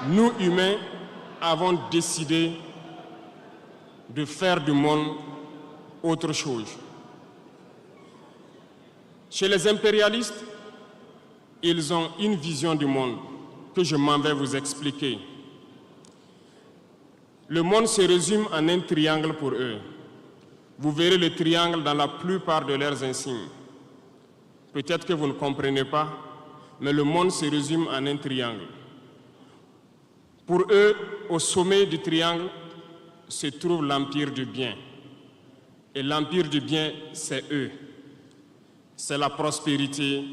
nous humains avons décidé de faire du monde autre chose. Chez les impérialistes, ils ont une vision du monde que je m'en vais vous expliquer. Le monde se résume en un triangle pour eux. Vous verrez le triangle dans la plupart de leurs insignes. Peut-être que vous ne comprenez pas, mais le monde se résume en un triangle. Pour eux, au sommet du triangle, se trouve l'empire du bien. Et l'empire du bien, c'est eux. C'est la prospérité,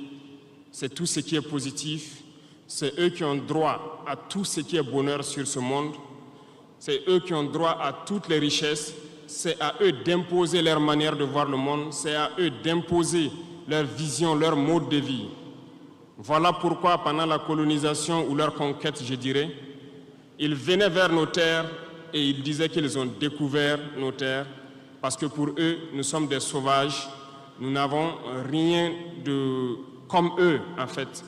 c'est tout ce qui est positif. C'est eux qui ont droit à tout ce qui est bonheur sur ce monde. C'est eux qui ont droit à toutes les richesses. C'est à eux d'imposer leur manière de voir le monde. C'est à eux d'imposer leur vision, leur mode de vie. Voilà pourquoi, pendant la colonisation ou leur conquête, je dirais, ils venaient vers nos terres et ils disaient qu'ils ont découvert nos terres parce que pour eux, nous sommes des sauvages. Nous n'avons rien de comme eux, en fait.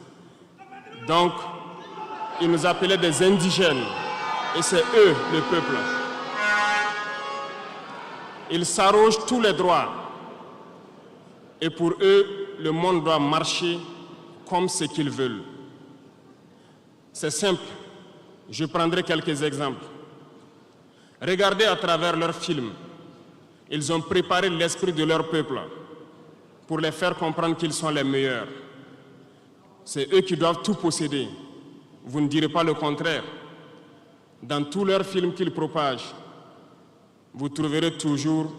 Donc, ils nous appelaient des indigènes. Et c'est eux, le peuple. Ils s'arrogent tous les droits. Et pour eux, le monde doit marcher comme ce qu'ils veulent. C'est simple. Je prendrai quelques exemples. Regardez à travers leurs films. Ils ont préparé l'esprit de leur peuple pour les faire comprendre qu'ils sont les meilleurs. C'est eux qui doivent tout posséder. Vous ne direz pas le contraire. Dans tous leurs films qu'ils propagent, vous trouverez toujours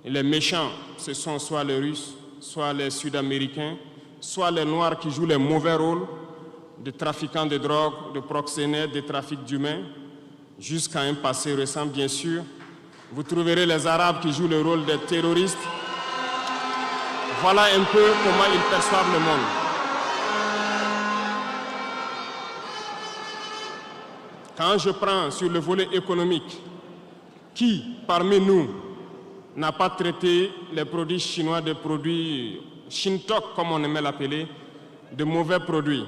les méchants. Ce sont soit les Russes, soit les Sud-Américains, soit les Noirs qui jouent les mauvais rôles de trafiquants de drogue, de proxénètes, de trafic d'humains, jusqu'à un passé récent, bien sûr. Vous trouverez les Arabes qui jouent le rôle des terroristes. Voilà un peu comment ils perçoivent le monde. Quand je prends sur le volet économique, qui parmi nous n'a pas traité les produits chinois de produits Shintok, comme on aimait l'appeler, de mauvais produits?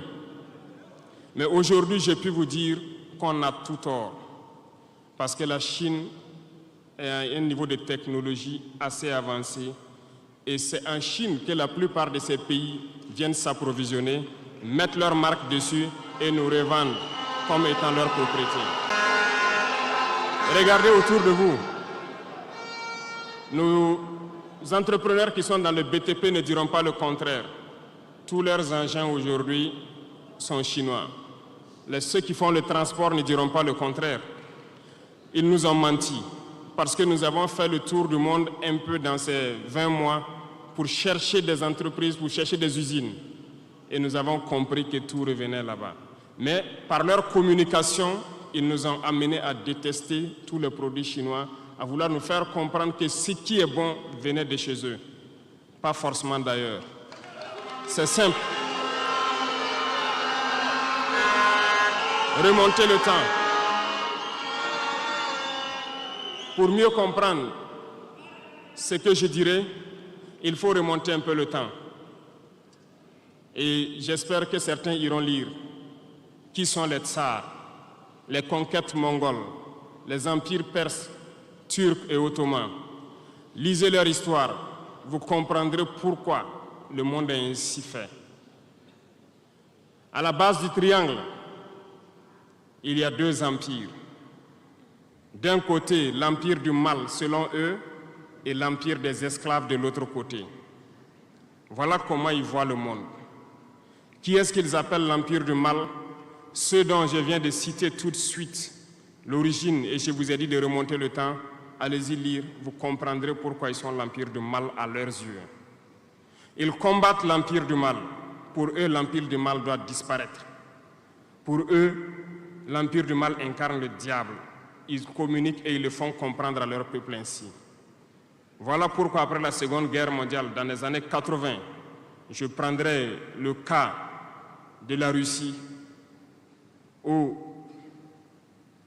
Mais aujourd'hui, j'ai pu vous dire qu'on a tout tort, parce que la Chine est à un niveau de technologie assez avancé, et c'est en Chine que la plupart de ces pays viennent s'approvisionner, mettre leur marque dessus et nous revendent comme étant leur propriété. Regardez autour de vous. Nos entrepreneurs qui sont dans le BTP ne diront pas le contraire. Tous leurs engins aujourd'hui sont chinois. Ceux qui font le transport ne diront pas le contraire. Ils nous ont menti parce que nous avons fait le tour du monde un peu dans ces 20 mois pour chercher des entreprises, pour chercher des usines. Et nous avons compris que tout revenait là-bas. Mais par leur communication, ils nous ont amenés à détester tous les produits chinois, à vouloir nous faire comprendre que ce qui est bon venait de chez eux, pas forcément d'ailleurs. C'est simple. Remonter le temps. Pour mieux comprendre ce que je dirais, il faut remonter un peu le temps. Et j'espère que certains iront lire. Qui sont les tsars, les conquêtes mongoles, les empires perses, turcs et ottomans. Lisez leur histoire, vous comprendrez pourquoi le monde est ainsi fait. À la base du triangle, il y a deux empires. D'un côté, l'empire du mal, selon eux, et l'empire des esclaves de l'autre côté. Voilà comment ils voient le monde. Qui est-ce qu'ils appellent l'empire du mal? Ceux dont je viens de citer tout de suite l'origine, et je vous ai dit de remonter le temps, allez-y lire, vous comprendrez pourquoi ils sont l'empire du mal à leurs yeux. Ils combattent l'empire du mal. Pour eux, l'empire du mal doit disparaître. Pour eux, l'empire du mal incarne le diable. Ils communiquent et ils le font comprendre à leur peuple ainsi. Voilà pourquoi après la Seconde Guerre mondiale, dans les années 80, je prendrai le cas de la Russie, où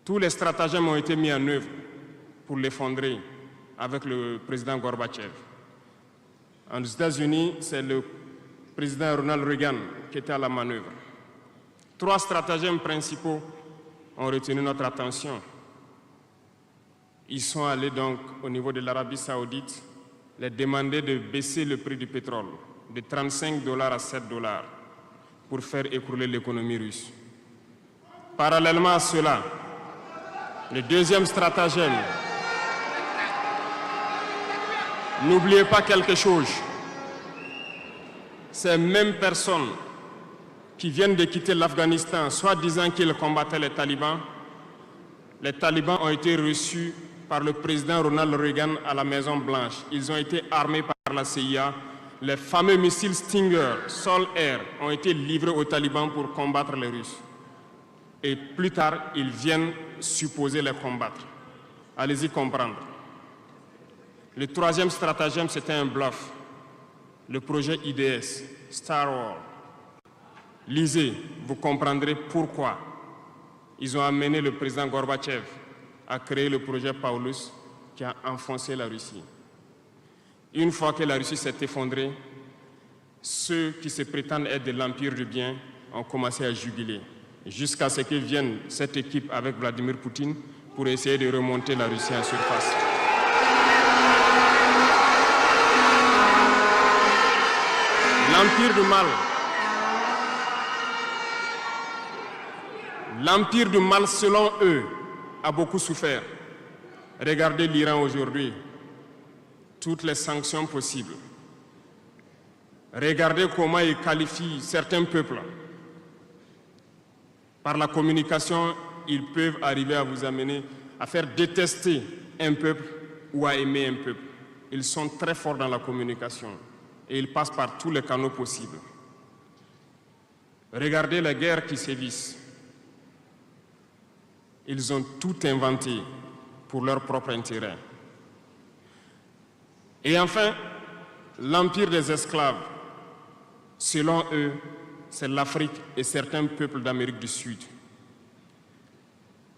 tous les stratagèmes ont été mis en œuvre pour l'effondrer avec le président Gorbatchev. Aux États-Unis, c'est le président Ronald Reagan qui était à la manœuvre. Trois stratagèmes principaux ont retenu notre attention. Ils sont allés donc au niveau de l'Arabie Saoudite les demander de baisser le prix du pétrole de 35 $ à 7 $ pour faire écrouler l'économie russe. Parallèlement à cela, le deuxième stratagème, n'oubliez pas quelque chose, ces mêmes personnes qui viennent de quitter l'Afghanistan, soit disant qu'ils combattaient les talibans ont été reçus par le président Ronald Reagan à la Maison-Blanche. Ils ont été armés par la CIA. Les fameux missiles Stinger, Sol-Air, ont été livrés aux talibans pour combattre les Russes. Et plus tard, ils viennent supposer les combattre. Allez-y comprendre. Le troisième stratagème, c'était un bluff. Le projet IDS, Star Wars. Lisez, vous comprendrez pourquoi ils ont amené le président Gorbatchev à créer le projet Paulus qui a enfoncé la Russie. Une fois que la Russie s'est effondrée, ceux qui se prétendent être de l'Empire du bien ont commencé à juguler, jusqu'à ce que vienne cette équipe avec Vladimir Poutine pour essayer de remonter la Russie en surface. L'Empire du mal, selon eux, a beaucoup souffert. Regardez l'Iran aujourd'hui, toutes les sanctions possibles. Regardez comment ils qualifient certains peuples. Par la communication, ils peuvent arriver à vous amener à faire détester un peuple ou à aimer un peuple. Ils sont très forts dans la communication et ils passent par tous les canaux possibles. Regardez les guerres qui sévissent. Ils ont tout inventé pour leur propre intérêt. Et enfin, l'empire des esclaves, selon eux, c'est l'Afrique et certains peuples d'Amérique du Sud.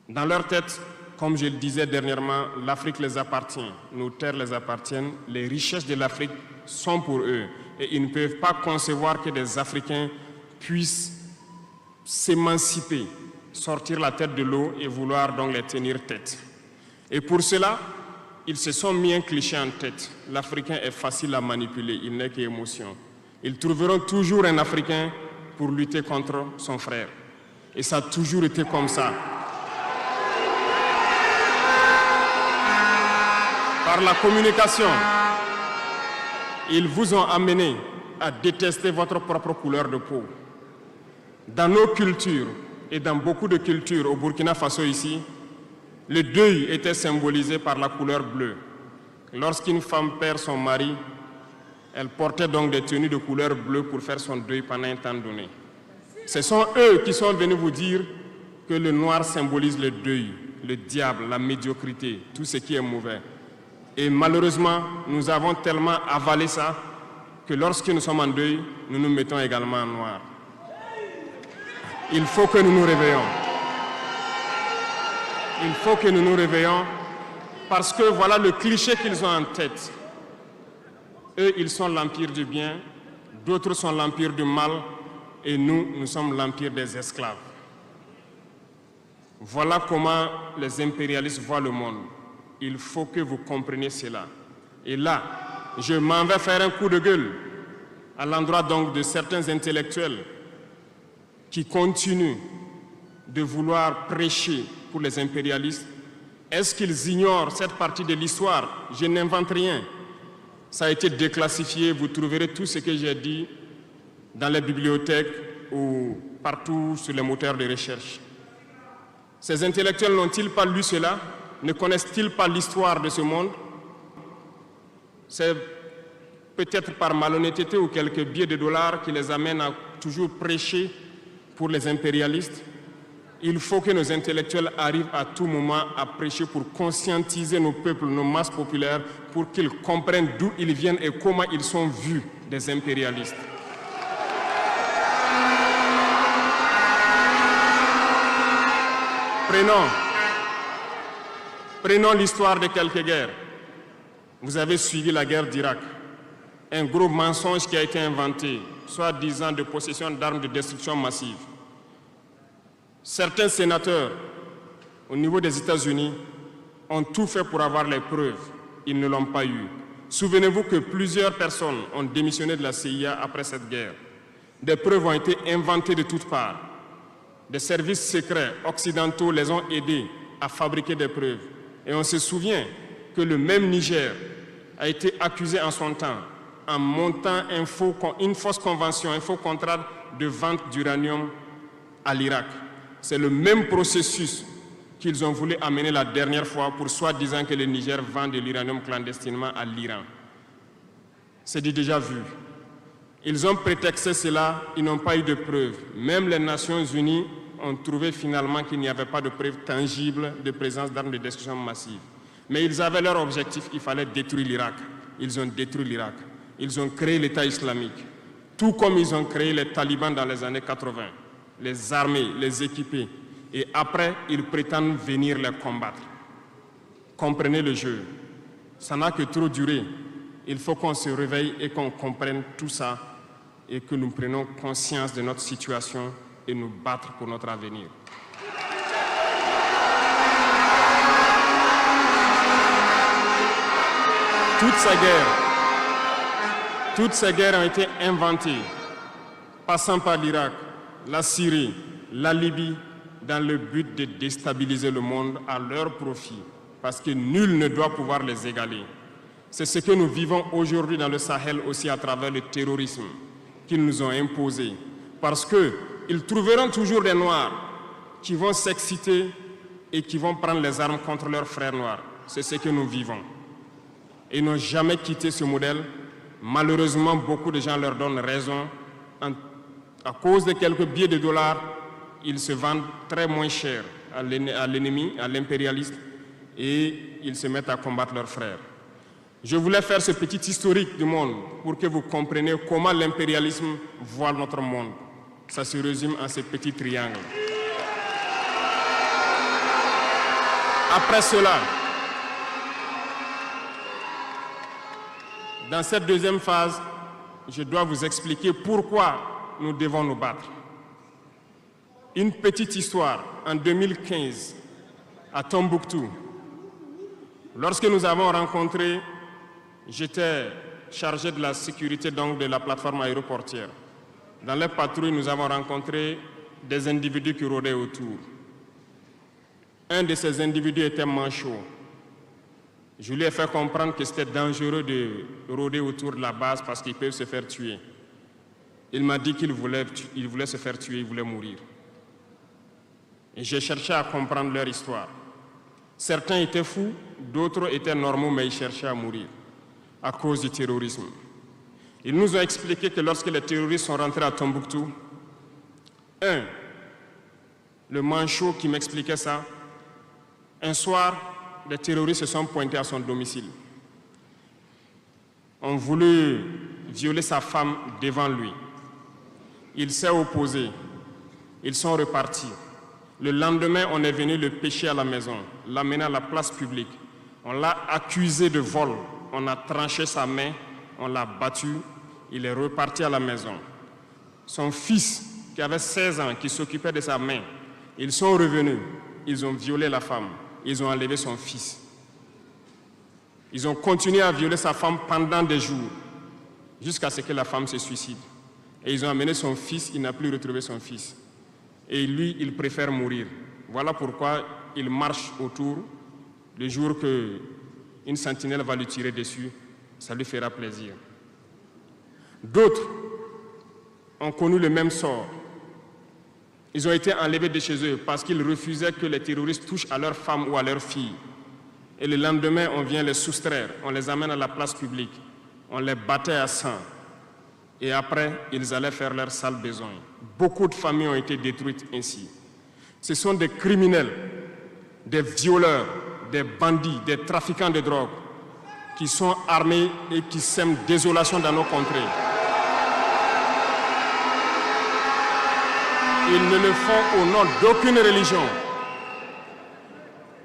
Dans leur tête, comme je le disais dernièrement, l'Afrique les appartient, nos terres les appartiennent, les richesses de l'Afrique sont pour eux. Et ils ne peuvent pas concevoir que des Africains puissent s'émanciper, sortir la tête de l'eau et vouloir donc les tenir tête. Et pour cela, ils se sont mis un cliché en tête. L'Africain est facile à manipuler, il n'est qu'émotion. Ils trouveront toujours un Africain pour lutter contre son frère. Et ça a toujours été comme ça. Par la communication, ils vous ont amené à détester votre propre couleur de peau. Dans nos cultures, et dans beaucoup de cultures au Burkina Faso ici, le deuil était symbolisé par la couleur bleue. Lorsqu'une femme perd son mari, elle portait donc des tenues de couleur bleue pour faire son deuil pendant un temps donné. Ce sont eux qui sont venus vous dire que le noir symbolise le deuil, le diable, la médiocrité, tout ce qui est mauvais. Et malheureusement, nous avons tellement avalé ça que lorsque nous sommes en deuil, nous nous mettons également en noir. Il faut que nous nous réveillons. Il faut que nous nous réveillons parce que voilà le cliché qu'ils ont en tête. Eux, ils sont l'empire du bien, d'autres sont l'empire du mal et nous, nous sommes l'empire des esclaves. Voilà comment les impérialistes voient le monde. Il faut que vous compreniez cela. Et là, je m'en vais faire un coup de gueule à l'endroit donc de certains intellectuels qui continuent de vouloir prêcher pour les impérialistes. Est-ce qu'ils ignorent cette partie de l'histoire? Je n'invente rien. Ça a été déclassifié, vous trouverez tout ce que j'ai dit dans les bibliothèques ou partout sur les moteurs de recherche. Ces intellectuels n'ont-ils pas lu cela? Ne connaissent-ils pas l'histoire de ce monde? C'est peut-être par malhonnêteté ou quelques billets de dollars qui les amènent à toujours prêcher pour les impérialistes. Il faut que nos intellectuels arrivent à tout moment à prêcher pour conscientiser nos peuples, nos masses populaires, pour qu'ils comprennent d'où ils viennent et comment ils sont vus des impérialistes. Prenons l'histoire de quelques guerres. Vous avez suivi la guerre d'Irak. Un gros mensonge qui a été inventé, soi-disant de possession d'armes de destruction massive. Certains sénateurs au niveau des États-Unis, ont tout fait pour avoir les preuves. Ils ne l'ont pas eu. Souvenez-vous que plusieurs personnes ont démissionné de la CIA après cette guerre. Des preuves ont été inventées de toutes parts. Des services secrets occidentaux les ont aidés à fabriquer des preuves. Et on se souvient que le même Niger a été accusé en son temps en montant une fausse convention, un faux contrat de vente d'uranium à l'Irak. C'est le même processus qu'ils ont voulu amener la dernière fois pour soi-disant que le Niger vend de l'uranium clandestinement à l'Iran. C'est du déjà vu. Ils ont prétexté cela, ils n'ont pas eu de preuves. Même les Nations Unies ont trouvé finalement qu'il n'y avait pas de preuves tangibles de présence d'armes de destruction massive. Mais ils avaient leur objectif, il fallait détruire l'Irak. Ils ont détruit l'Irak. Ils ont créé l'État islamique. Tout comme ils ont créé les talibans dans les années 80. Les armés, les équiper. Et après, ils prétendent venir les combattre. Comprenez le jeu. Ça n'a que trop duré. Il faut qu'on se réveille et qu'on comprenne tout ça et que nous prenions conscience de notre situation et nous battre pour notre avenir. Toutes ces guerres ont été inventées, passant par l'Irak, la Syrie, la Libye, dans le but de déstabiliser le monde à leur profit, parce que nul ne doit pouvoir les égaler. C'est ce que nous vivons aujourd'hui dans le Sahel aussi à travers le terrorisme qu'ils nous ont imposé, parce qu'ils trouveront toujours des Noirs qui vont s'exciter et qui vont prendre les armes contre leurs frères noirs. C'est ce que nous vivons. Ils n'ont jamais quitté ce modèle. Malheureusement, beaucoup de gens leur donnent raison. À cause de quelques billets de dollars, ils se vendent très moins cher à l'ennemi, à l'impérialiste, et ils se mettent à combattre leurs frères. Je voulais faire ce petit historique du monde pour que vous compreniez comment l'impérialisme voit notre monde. Ça se résume en ces petits triangles. Après cela, dans cette deuxième phase, je dois vous expliquer pourquoi nous devons nous battre. Une petite histoire, en 2015, à Tombouctou, lorsque nous avons rencontré, j'étais chargé de la sécurité donc, de la plateforme aéroportière. Dans les patrouilles, nous avons rencontré des individus qui rôdaient autour. Un de ces individus était manchot. Je lui ai fait comprendre que c'était dangereux de rôder autour de la base parce qu'ils peuvent se faire tuer. Il m'a dit qu'il voulait se faire tuer, il voulait mourir. Et j'ai cherché à comprendre leur histoire. Certains étaient fous, d'autres étaient normaux, mais ils cherchaient à mourir à cause du terrorisme. Ils nous ont expliqué que lorsque les terroristes sont rentrés à Tombouctou, le manchot qui m'expliquait ça, un soir, les terroristes se sont pointés à son domicile. On voulait violer sa femme devant lui. Il s'est opposé. Ils sont repartis. Le lendemain, on est venu le pêcher à la maison, l'amener à la place publique. On l'a accusé de vol. On a tranché sa main, on l'a battu. Il est reparti à la maison. Son fils, qui avait 16 ans, qui s'occupait de sa main, ils sont revenus. Ils ont violé la femme. Ils ont enlevé son fils. Ils ont continué à violer sa femme pendant des jours, jusqu'à ce que la femme se suicide. Et ils ont amené son fils, il n'a plus retrouvé son fils. Et lui, il préfère mourir. Voilà pourquoi il marche autour. Le jour qu'une sentinelle va lui tirer dessus, ça lui fera plaisir. D'autres ont connu le même sort. Ils ont été enlevés de chez eux parce qu'ils refusaient que les terroristes touchent à leurs femmes ou à leurs filles. Et le lendemain, on vient les soustraire, on les amène à la place publique, on les battait à sang. Et après, ils allaient faire leur sale besoin. Beaucoup de familles ont été détruites ainsi. Ce sont des criminels, des violeurs, des bandits, des trafiquants de drogue qui sont armés et qui sèment désolation dans nos contrées. Ils ne le font au nom d'aucune religion.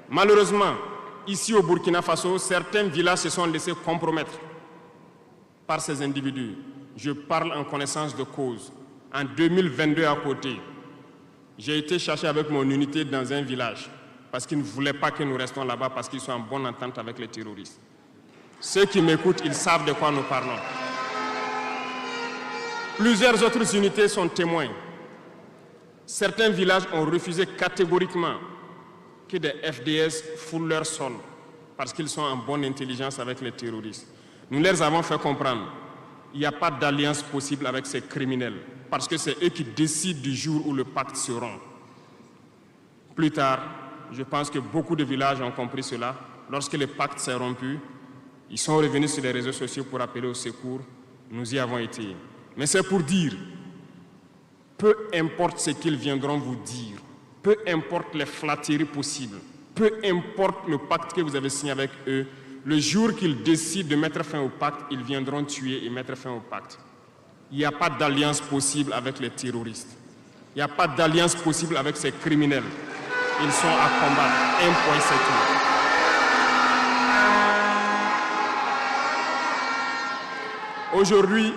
Malheureusement, ici au Burkina Faso, certains villages se sont laissés compromettre par ces individus. Je parle en connaissance de cause. En 2022 à côté, j'ai été chercher avec mon unité dans un village. parce qu'ils ne voulaient pas que nous restions là-bas, parce qu'ils sont en bonne entente avec les terroristes. Ceux qui m'écoutent, ils savent de quoi nous parlons. Plusieurs autres unités sont témoins. Certains villages ont refusé catégoriquement que des FDS foulent leur sol parce qu'ils sont en bonne intelligence avec les terroristes. Nous leur avons fait comprendre qu'il n'y a pas d'alliance possible avec ces criminels parce que c'est eux qui décident du jour où le pacte se rompt. Plus tard, je pense que beaucoup de villages ont compris cela. Lorsque le pacte s'est rompu, ils sont revenus sur les réseaux sociaux pour appeler au secours. Nous y avons été. Mais c'est pour dire, peu importe ce qu'ils viendront vous dire, peu importe les flatteries possibles, peu importe le pacte que vous avez signé avec eux, le jour qu'ils décident de mettre fin au pacte, ils viendront tuer et mettre fin au pacte. Il n'y a pas d'alliance possible avec les terroristes. Il n'y a pas d'alliance possible avec ces criminels. Ils sont à combattre. Un point, c'est tout. Aujourd'hui,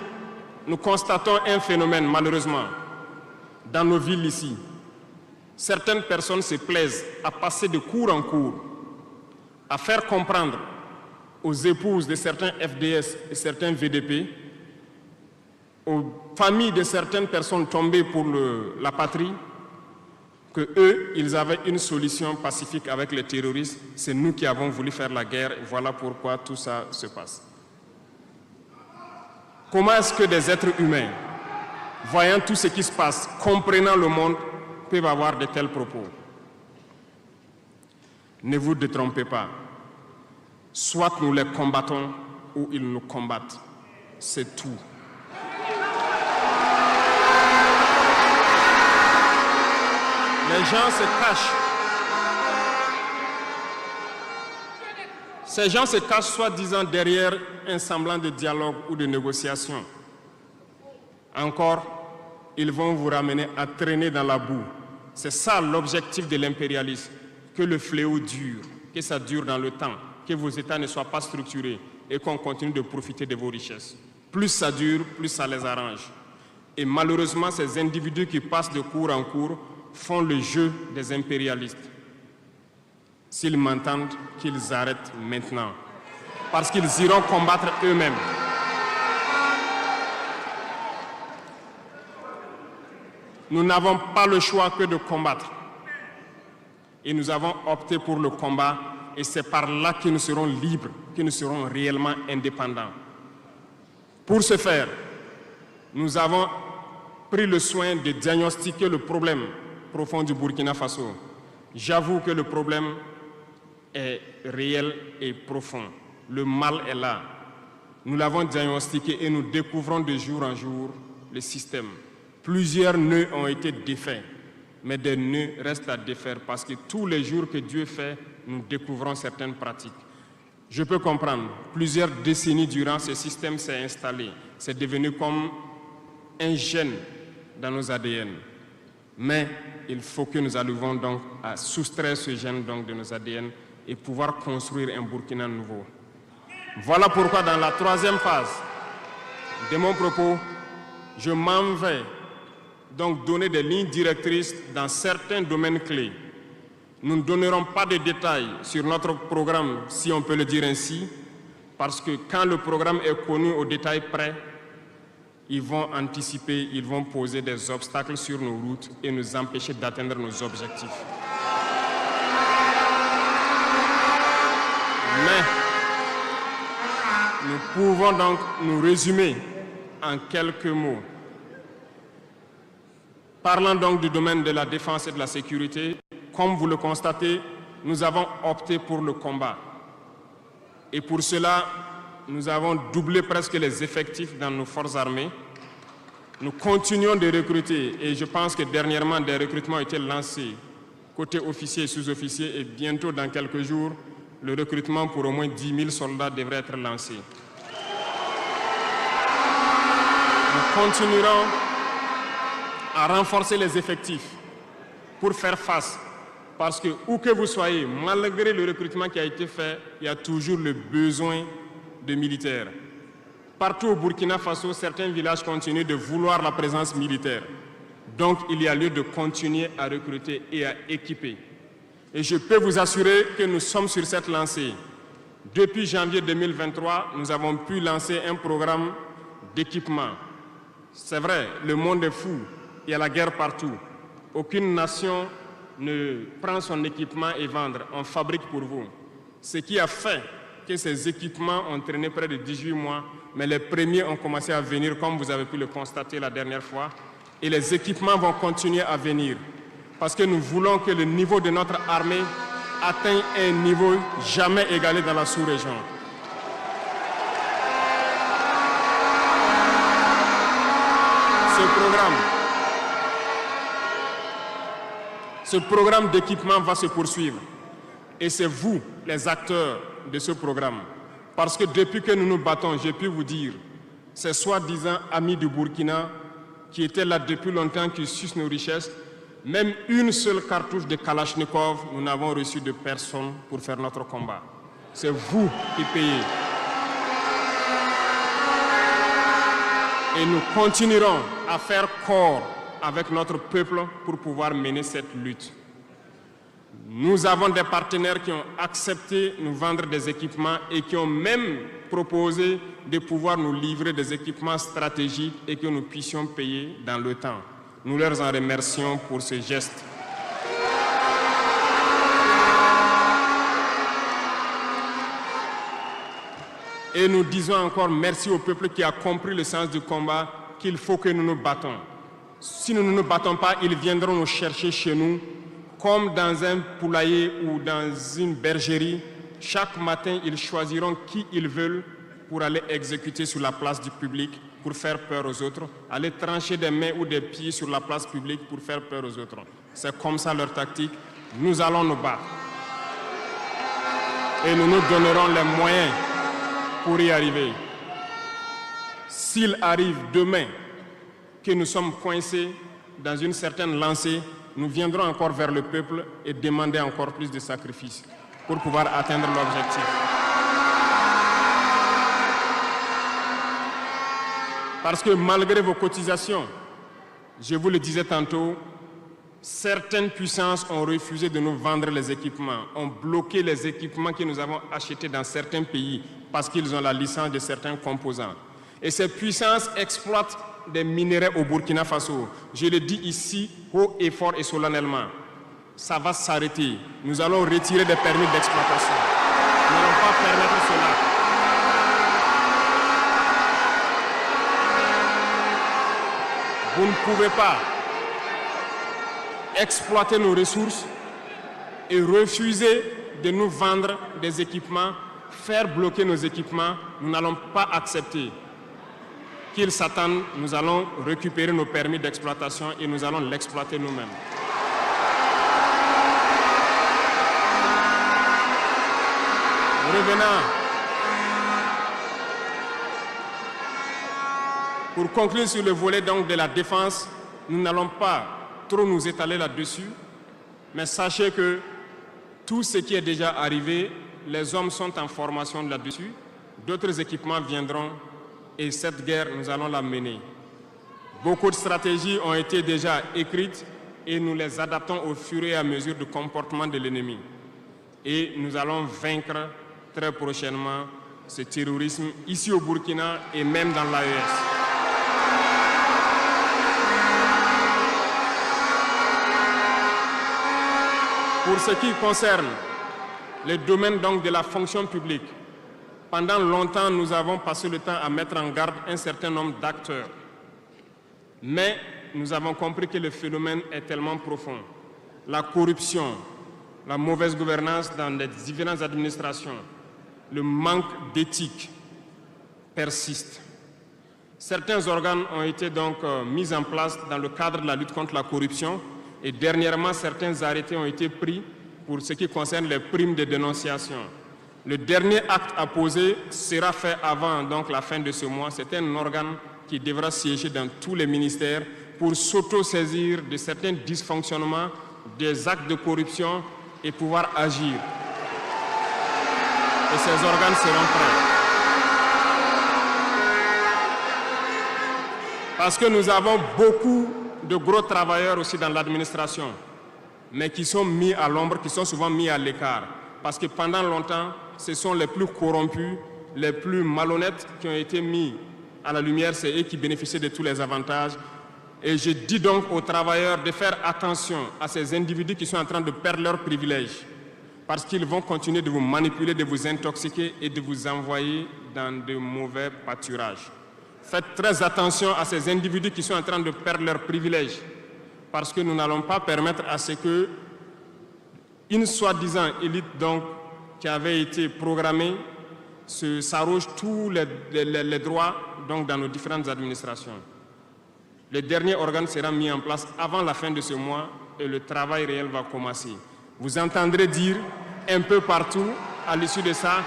nous constatons un phénomène, malheureusement, dans nos villes ici. Certaines personnes se plaisent à passer de cour en cour, à faire comprendre aux épouses de certains FDS et certains VDP, aux familles de certaines personnes tombées pour la patrie, que eux, ils avaient une solution pacifique avec les terroristes. C'est nous qui avons voulu faire la guerre. Voilà pourquoi tout ça se passe. Comment est-ce que des êtres humains, voyant tout ce qui se passe, comprenant le monde, peuvent avoir de tels propos? Ne vous détrompez pas. Soit nous les combattons ou ils nous combattent. C'est tout. Les gens se cachent. Ces gens se cachent soi-disant derrière un semblant de dialogue ou de négociation. Encore, ils vont vous ramener à traîner dans la boue. C'est ça l'objectif de l'impérialisme, que le fléau dure, que ça dure dans le temps, que vos États ne soient pas structurés et qu'on continue de profiter de vos richesses. Plus ça dure, plus ça les arrange. Et malheureusement, ces individus qui passent de cour en cour font le jeu des impérialistes. S'ils m'entendent, qu'ils arrêtent maintenant, parce qu'ils iront combattre eux-mêmes. Nous n'avons pas le choix que de combattre. Et nous avons opté pour le combat, et c'est par là que nous serons libres, que nous serons réellement indépendants. Pour ce faire, nous avons pris le soin de diagnostiquer le problème profond du Burkina Faso. J'avoue que le problème est réel et profond. Le mal est là. Nous l'avons diagnostiqué et nous découvrons de jour en jour le système. Plusieurs nœuds ont été défaits, mais des nœuds restent à défaire parce que tous les jours que Dieu fait, nous découvrons certaines pratiques. Je peux comprendre, plusieurs décennies durant, ce système s'est installé. C'est devenu comme un gène dans nos ADN. Mais il faut que nous arrivions donc à soustraire ce gène donc de nos ADN et pouvoir construire un Burkina nouveau. Voilà pourquoi dans la troisième phase de mon propos, je m'en vais donc donner des lignes directrices dans certains domaines clés. Nous ne donnerons pas de détails sur notre programme, si on peut le dire ainsi, parce que quand le programme est connu au détail près, ils vont anticiper, ils vont poser des obstacles sur nos routes et nous empêcher d'atteindre nos objectifs. Mais nous pouvons donc nous résumer en quelques mots. Parlant donc du domaine de la défense et de la sécurité, comme vous le constatez, nous avons opté pour le combat. Et pour cela, nous avons doublé presque les effectifs dans nos forces armées. Nous continuons de recruter et je pense que dernièrement, des recrutements ont été lancés côté officiers et sous-officiers et bientôt, dans quelques jours, le recrutement pour au moins 10 000 soldats devrait être lancé. Nous continuerons à renforcer les effectifs pour faire face. Parce que où que vous soyez, malgré le recrutement qui a été fait, il y a toujours le besoin de militaires. Partout au Burkina Faso, certains villages continuent de vouloir la présence militaire. Donc, il y a lieu de continuer à recruter et à équiper. Et je peux vous assurer que nous sommes sur cette lancée. Depuis janvier 2023, nous avons pu lancer un programme d'équipement. C'est vrai, le monde est fou, il y a la guerre partout. Aucune nation ne prend son équipement et vendre, on fabrique pour vous. Ce qui a fait que ces équipements ont traîné près de 18 mois, mais les premiers ont commencé à venir, comme vous avez pu le constater la dernière fois, et les équipements vont continuer à venir, parce que nous voulons que le niveau de notre armée atteigne un niveau jamais égalé dans la sous-région. Ce programme d'équipement va se poursuivre. Et c'est vous, les acteurs de ce programme. Parce que depuis que nous nous battons, j'ai pu vous dire, ces soi-disant amis du Burkina qui étaient là depuis longtemps, qui sucent nos richesses, même une seule cartouche de Kalachnikov, nous n'avons reçu de personne pour faire notre combat. C'est vous qui payez. Et nous continuerons à faire corps avec notre peuple pour pouvoir mener cette lutte. Nous avons des partenaires qui ont accepté de nous vendre des équipements et qui ont même proposé de pouvoir nous livrer des équipements stratégiques et que nous puissions payer dans le temps. Nous leur en remercions pour ce geste. Et nous disons encore merci au peuple qui a compris le sens du combat, qu'il faut que nous nous battons. Si nous ne nous battons pas, ils viendront nous chercher chez nous, comme dans un poulailler ou dans une bergerie. Chaque matin, ils choisiront qui ils veulent pour aller exécuter sur la place du public, pour faire peur aux autres, aller trancher des mains ou des pieds sur la place publique pour faire peur aux autres. C'est comme ça leur tactique. Nous allons nous battre. Et nous nous donnerons les moyens pour y arriver. S'il arrive demain que nous sommes coincés dans une certaine lancée, nous viendrons encore vers le peuple et demander encore plus de sacrifices pour pouvoir atteindre l'objectif. Parce que malgré vos cotisations, je vous le disais tantôt, certaines puissances ont refusé de nous vendre les équipements, ont bloqué les équipements que nous avons achetés dans certains pays parce qu'ils ont la licence de certains composants. Et ces puissances exploitent des minerais au Burkina Faso. Je le dis ici, haut et fort et solennellement. Ça va s'arrêter. Nous allons retirer des permis d'exploitation. Nous n'allons pas permettre cela. Vous ne pouvez pas exploiter nos ressources et refuser de nous vendre des équipements, faire bloquer nos équipements. Nous n'allons pas accepter qu'ils s'attendent. Nous allons récupérer nos permis d'exploitation et nous allons l'exploiter nous-mêmes. Revenant. Pour conclure sur le volet donc de la défense, nous n'allons pas trop nous étaler là-dessus, mais sachez que tout ce qui est déjà arrivé, les hommes sont en formation là-dessus, d'autres équipements viendront et cette guerre, nous allons la mener. Beaucoup de stratégies ont été déjà écrites et nous les adaptons au fur et à mesure du comportement de l'ennemi. Et nous allons vaincre très prochainement ce terrorisme ici au Burkina et même dans l'AES. Pour ce qui concerne le domaine donc de la fonction publique, pendant longtemps, nous avons passé le temps à mettre en garde un certain nombre d'acteurs. Mais nous avons compris que le phénomène est tellement profond. La corruption, la mauvaise gouvernance dans les différentes administrations, le manque d'éthique persiste. Certains organes ont été donc mis en place dans le cadre de la lutte contre la corruption et dernièrement, certains arrêtés ont été pris pour ce qui concerne les primes de dénonciation. Le dernier acte à poser sera fait avant donc, la fin de ce mois. C'est un organe qui devra siéger dans tous les ministères pour s'auto-saisir de certains dysfonctionnements, des actes de corruption et pouvoir agir. Et ces organes seront prêts. Parce que nous avons beaucoup de gros travailleurs aussi dans l'administration. mais qui sont mis à l'ombre, qui sont souvent mis à l'écart. Parce que pendant longtemps, ce sont les plus corrompus, les plus malhonnêtes qui ont été mis à la lumière, c'est eux qui bénéficient de tous les avantages. Et je dis donc aux travailleurs de faire attention à ces individus qui sont en train de perdre leurs privilèges, parce qu'ils vont continuer de vous manipuler, de vous intoxiquer et de vous envoyer dans de mauvais pâturages. Faites très attention à ces individus qui sont en train de perdre leurs privilèges, parce que nous n'allons pas permettre à ce que une soi-disant élite donc, qui avait été programmée s'arroge tous les droits donc, dans nos différentes administrations. Le dernier organe sera mis en place avant la fin de ce mois et le travail réel va commencer. Vous entendrez dire un peu partout, à l'issue de ça,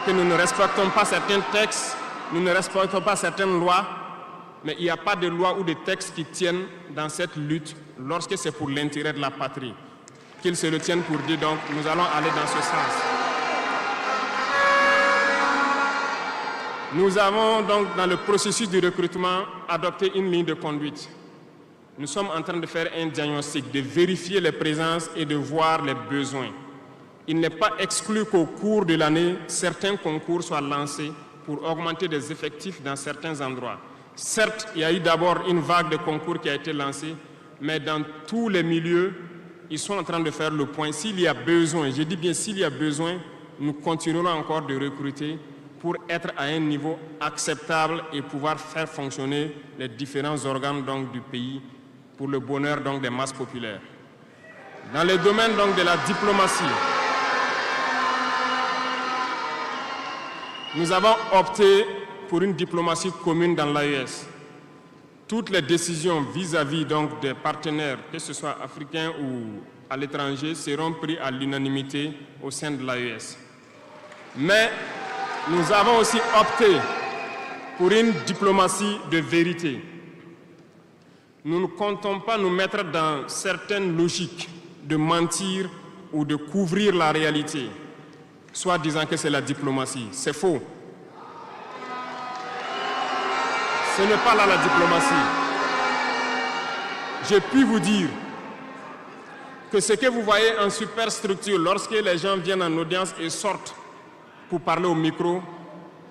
que nous ne respectons pas certains textes, nous ne respectons pas certaines lois, mais il n'y a pas de loi ou de textes qui tiennent dans cette lutte lorsque c'est pour l'intérêt de la patrie. Qu'ils se le tiennent pour dire, donc, nous allons aller dans ce sens. Nous avons donc, dans le processus de recrutement, adopté une ligne de conduite. Nous sommes en train de faire un diagnostic, de vérifier les présences et de voir les besoins. Il n'est pas exclu qu'au cours de l'année, certains concours soient lancés pour augmenter des effectifs dans certains endroits. Certes, il y a eu d'abord une vague de concours qui a été lancée, mais dans tous les milieux, ils sont en train de faire le point. S'il y a besoin, je dis bien s'il y a besoin, nous continuerons encore de recruter pour être à un niveau acceptable et pouvoir faire fonctionner les différents organes donc, du pays pour le bonheur donc, des masses populaires. Dans le domaine donc, de la diplomatie, nous avons opté pour une diplomatie commune dans l'AES. Toutes les décisions vis-à-vis donc, des partenaires, que ce soit africains ou à l'étranger, seront prises à l'unanimité au sein de l'AES. Mais nous avons aussi opté pour une diplomatie de vérité. Nous ne comptons pas nous mettre dans certaines logiques de mentir ou de couvrir la réalité, soit disant que c'est la diplomatie. C'est faux. Ce n'est pas là la diplomatie. Je puis vous dire que ce que vous voyez en superstructure, lorsque les gens viennent en audience et sortent pour parler au micro,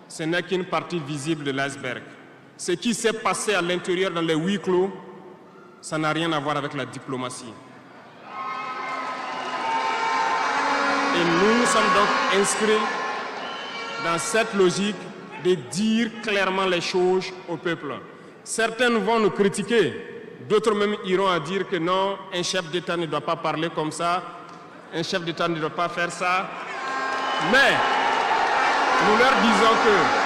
ce n'est qu'une partie visible de l'iceberg. Ce qui s'est passé à l'intérieur dans les huis clos, ça n'a rien à voir avec la diplomatie. Et nous sommes donc inscrits dans cette logique de dire clairement les choses au peuple. Certains vont nous critiquer, d'autres même iront à dire que non, un chef d'État ne doit pas parler comme ça, un chef d'État ne doit pas faire ça. Mais nous leur disons que